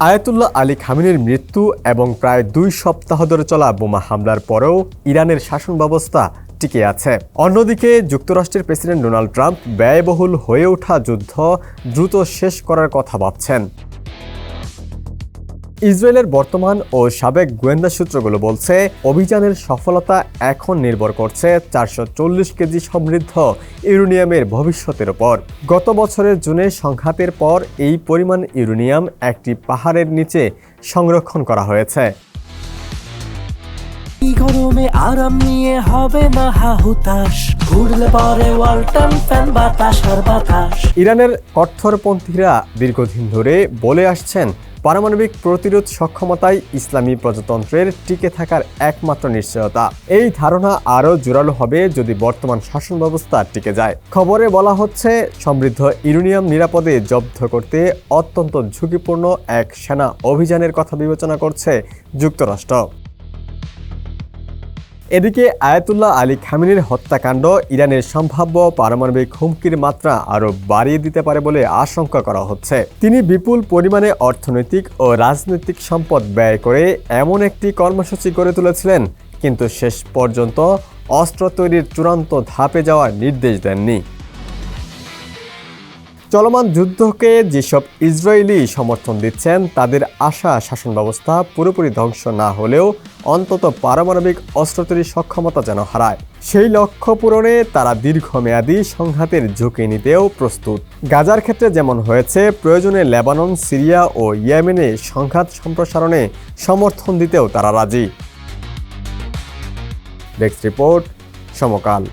Ayatollah Ali খামেনির মৃত্যু এবং প্রায় 2 সপ্তাহ ধরে চলা বোমা হামলার পরেও ইরানের শাসন ব্যবস্থা টিকে আছে। অন্যদিকে যুক্তরাষ্ট্রের প্রেসিডেন্ট ডোনাল্ড ট্রাম্প ব্যয়বহুল হয়ে ওঠা যুদ্ধ দ্রুত শেষ করার কথা ভাবছেন। ইসরায়েলের বর্তমান ও সাবেক গোয়েন্দা সূত্রগুলো বলছে, অভিযানের সফলতা এখন নির্ভর করছে 440 কেজি সমৃদ্ধ ইউরেনিয়ামের ভবিষ্যতের উপর। গত বছরের জুনে সংঘাতের পর এই পরিমাণ ইউরেনিয়াম একটি পাহাড়ের নিচে সংরক্ষণ করা হয়েছে। গরমে আরাম নিয়ে হবে না হাহুতাশ, ঘুরলে পরে ওয়ালটন ফ্যান বাতাস আর বাতাস। ইরানের কট্টরপন্থীরা দীর্ঘদিন ধরে বলে আসছেন, পারমাণবিক প্রতিরোধ সক্ষমতাই ইসলামী প্রজাতন্ত্রের টিকে থাকার একমাত্র নিশ্চয়তা। এই ধারণা আরও জোরালো হবে যদি বর্তমান শাসন ব্যবস্থা টিকে যায়। খবরে বলা হচ্ছে, সমৃদ্ধ ইউরেনিয়াম নিরাপদে জব্দ করতে অত্যন্ত ঝুঁকিপূর্ণ এক সেনা অভিযানের কথা বিবেচনা করছে যুক্তরাষ্ট্র। এদিকে আয়াতুল্লাহ আলী খামেনির হত্যাকাণ্ড ইরানের সম্ভাব্য পারমাণবিক হুমকির মাত্রা আরও বাড়িয়ে দিতে পারে বলে আশঙ্কা করা হচ্ছে। তিনি বিপুল পরিমাণে অর্থনৈতিক ও রাজনৈতিক সম্পদ ব্যয় করে এমন একটি কর্মসূচি গড়ে তুলেছিলেন, কিন্তু শেষ পর্যন্ত অস্ত্র তৈরির চূড়ান্ত ধাপে যাওয়ার নির্দেশ দেননি। চলমান যুদ্ধকে যেসব ইসরায়েলি সমর্থন দিচ্ছেন, তাদের আশা শাসন ব্যবস্থা পুরোপুরি ধ্বংস না হলেও অন্তত পারমাণবিক অস্ত্র তৈরির সক্ষমতা যেন হারায়। সেই লক্ষ্য পূরণে তারা দীর্ঘমেয়াদী সংঘাতের ঝুঁকি নিতেও প্রস্তুত। গাজার ক্ষেত্রে যেমন হয়েছে, প্রয়োজনে লেবানন, সিরিয়া ও ইয়েমেনে সংঘাত সম্প্রসারণে সমর্থন দিতেও তারা রাজি। ডেস্ক রিপোর্ট, সমকাল।